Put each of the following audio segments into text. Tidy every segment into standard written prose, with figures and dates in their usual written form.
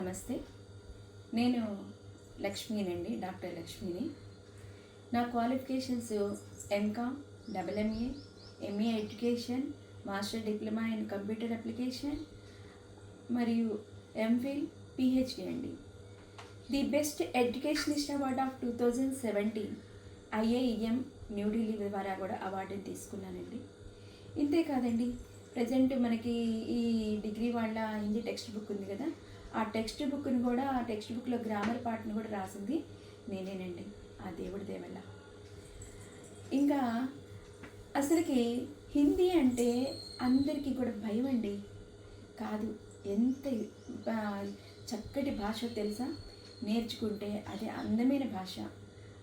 నమస్తే. నేను లక్ష్మీనండి, డాక్టర్ లక్ష్మిని. నా qualifications MCom, MA, MA education, master diploma in computer application మరియు ఎంఫిల్, పిహెచ్డి అండి. The best educationist award of 2017 IAM New Delhi ద్వారా కూడా అవార్డుని తీసుకున్నానండి. ఇంతే కాదండి, ప్రజెంట్ మనకి ఈ డిగ్రీ వాళ్ళ హిందీ టెక్స్ట్ బుక్ ఉంది కదా, ఆ టెక్స్ట్ బుక్ని కూడా ఆ టెక్స్ట్ బుక్లో గ్రామర్ పార్ట్ని కూడా రాసింది నేనేనండి, ఆ దేవుడి దేవల్ల. ఇంకా అసలుకి హిందీ అంటే అందరికీ కూడా భయం అండి. కాదు, ఎంత చక్కటి భాష తెలుసా, నేర్చుకుంటే అది అందమైన భాష,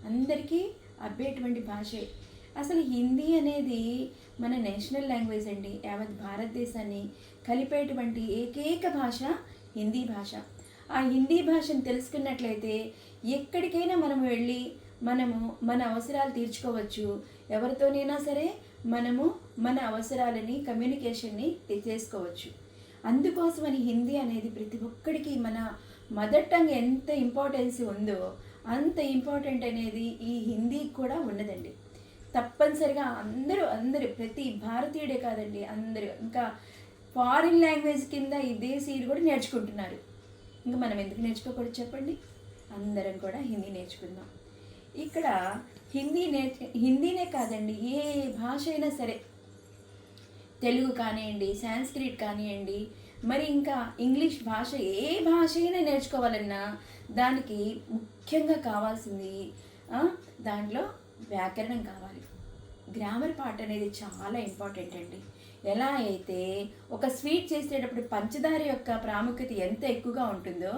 అందరికీ అబ్బేటువంటి భాషే. అసలు హిందీ అనేది మన నేషనల్ లాంగ్వేజ్ అండి. యావత్ భారతదేశాన్ని కలిపేటువంటి ఏకైక భాష హిందీ భాష. ఆ హిందీ భాషను తెలుసుకున్నట్లయితే ఎక్కడికైనా మనము వెళ్ళి మనము మన అవసరాలు తీర్చుకోవచ్చు. ఎవరితోనైనా సరే మనము మన అవసరాలని, కమ్యూనికేషన్ని చేసుకోవచ్చు. అందుకోసమని హిందీ అనేది ప్రతి ఒక్కడికి మన మదర్ టంగ్ ఎంత ఇంపార్టెన్స్ ఉందో అంత ఇంపార్టెంట్ అనేది ఈ హిందీకి కూడా ఉన్నదండి. తప్పనిసరిగా అందరూ ప్రతి భారతీయుడే కాదండి, అందరూ ఇంకా ఫారిన్ లాంగ్వేజ్ కింద ఈ దేశీయులు కూడా నేర్చుకుంటున్నారు. ఇంకా మనం ఎందుకు నేర్చుకోకూడదు చెప్పండి? అందరం కూడా హిందీ నేర్చుకుందాం. ఇక్కడ హిందీనే కాదండి, ఏ భాష అయినా సరే, తెలుగు కానివ్వండి, సాంస్క్రిట్ కానివ్వండి, మరి ఇంకా ఇంగ్లీష్ భాష, ఏ భాష అయినా నేర్చుకోవాలన్నా దానికి ముఖ్యంగా కావాల్సింది దాంట్లో వ్యాకరణం కావాలి. గ్రామర్ పార్ట్ అనేది చాలా ఇంపార్టెంట్ అండి. ఎలా అయితే ఒక స్వీట్ చేసేటప్పుడు పంచదార యొక్క ప్రాముఖ్యత ఎంత ఎక్కువగా ఉంటుందో,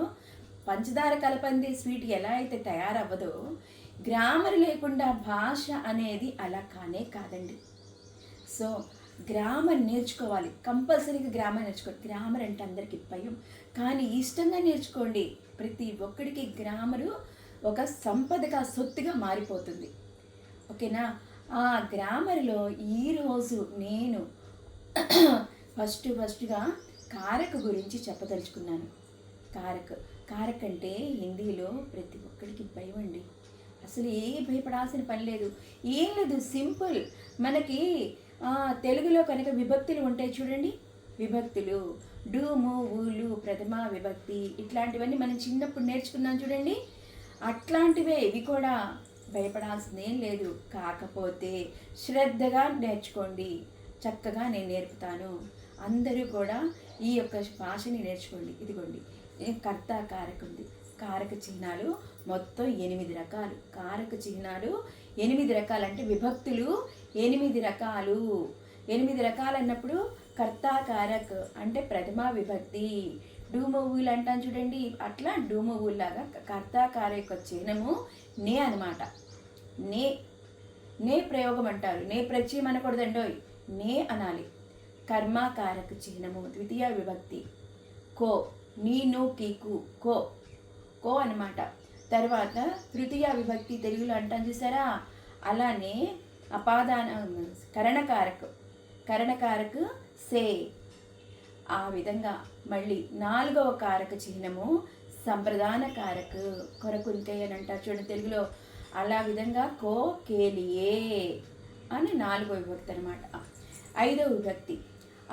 పంచదార కలపంది స్వీట్ ఎలా అయితే తయారవ్వదో, గ్రామర్ లేకుండా భాష అనేది అలా కానే కాదండి. సో గ్రామర్ నేర్చుకోవాలి, కంపల్సరీగా గ్రామర్ నేర్చుకోవాలి. గ్రామర్ అంటే అందరికీ భయం, కానీ ఇష్టంగా నేర్చుకోండి. ప్రతి ఒక్కడికి గ్రామరు ఒక సంపదగా, సొత్తుగా మారిపోతుంది. ఓకేనా? ఆ గ్రామర్లో ఈరోజు నేను ఫస్ట్గా కారక్ గురించి చెప్పదలుచుకున్నాను. కారక్ అంటే హిందీలో ప్రతి ఒక్కడికి భయం అండి. అసలు భయపడాల్సిన పని లేదు, ఏం లేదు, సింపుల్. మనకి తెలుగులో కనుక విభక్తులు ఉంటాయి చూడండి, విభక్తులు డూము, ఊలు, ప్రథమా విభక్తి, ఇట్లాంటివన్నీ మనం చిన్నప్పుడు నేర్చుకున్నాం చూడండి. అట్లాంటివే ఇవి కూడా, భయపడాల్సిందేం లేదు. కాకపోతే శ్రద్ధగా నేర్చుకోండి, చక్కగా నేను నేర్పుతాను. అందరూ కూడా ఈ యొక్క భాషని నేర్చుకోండి. ఇదిగోండి, కర్త కారక ఉంది. కారక చిహ్నాలు మొత్తం 8 రకాలు. కారక చిహ్నాలు 8 రకాలు అంటే విభక్తులు 8 రకాలు. 8 రకాలు అన్నప్పుడు కర్త కారక్ అంటే ప్రథమా విభక్తి. డూమవులు అంటాను చూడండి, అట్లా డూమవుల్లాగా కర్త కారక చిహ్నము నే అనమాట. నే ప్రయోగం అంటారు, నే ప్రత్యయం అనకూడదండోయ్, నే అనాలి. కర్మకారక చిహ్నము ద్వితీయ విభక్తి. కో, నీను కీకు, కో అనమాట. తర్వాత తృతీయ విభక్తి తెలుగులో అంటాను చూసారా, అలానే అపాదాన కరణకారక సే. ఆ విధంగా మళ్ళీ 4వ కారక చిహ్నము సంప్రదాన కారక, కొరకుంతే అని అంటారు చూడండి తెలుగులో. అలా విధంగా కో, కేలియే అని 4వ విభక్తి అనమాట. 5వ విభక్తి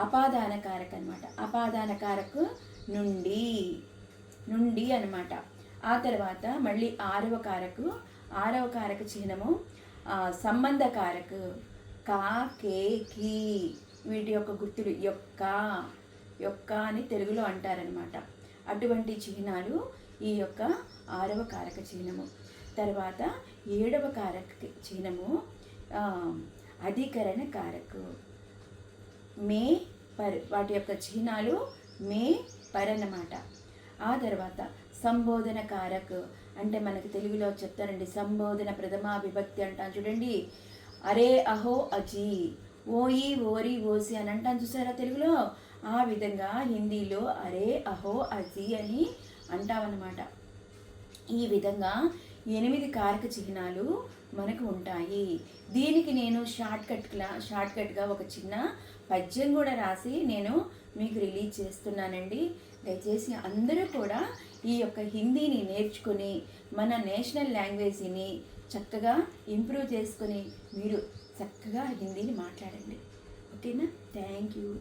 అపాదాన కారక అనమాట. అపాదాన కారక నుండి అనమాట. ఆ తర్వాత మళ్ళీ 6వ కారక చిహ్నము సంబంధ కారక, కా, కే, కీ, వీటి యొక్క గుర్తులు యొక్క అని తెలుగులో అంటారనమాట. అటువంటి చిహ్నాలు ఈ యొక్క 6వ కారక చిహ్నము. తర్వాత 7వ కారక చిహ్నము అధికరణ కారక, మే, పర్, వాటి యొక్క చిహ్నాలు మే, పర్ అన్నమాట. ఆ తర్వాత సంబోధన కారక అంటే మనకి తెలుగులో చెప్తారండి, సంబోధన ప్రథమా విభక్తి అంటాను చూడండి. అరే, అహో, అజీ, ఓయి, ఓరి, ఓసి అని అంటాను చూసారా తెలుగులో. ఆ విధంగా హిందీలో అరే, అహో, అజీ అని అంటామన్నమాట. ఈ విధంగా 8 కారక చిహ్నాలు మనకు ఉంటాయి. దీనికి నేను షార్ట్కట్గా ఒక చిన్న పద్యం కూడా రాసి నేను మీకు రిలీజ్ చేస్తున్నానండి. దయచేసి అందరూ కూడా ఈ యొక్క హిందీని నేర్చుకొని మన నేషనల్ లాంగ్వేజ్ని చక్కగా ఇంప్రూవ్ చేసుకొని మీరు చక్కగా హిందీని మాట్లాడండి. ఓకేనా? Thank you.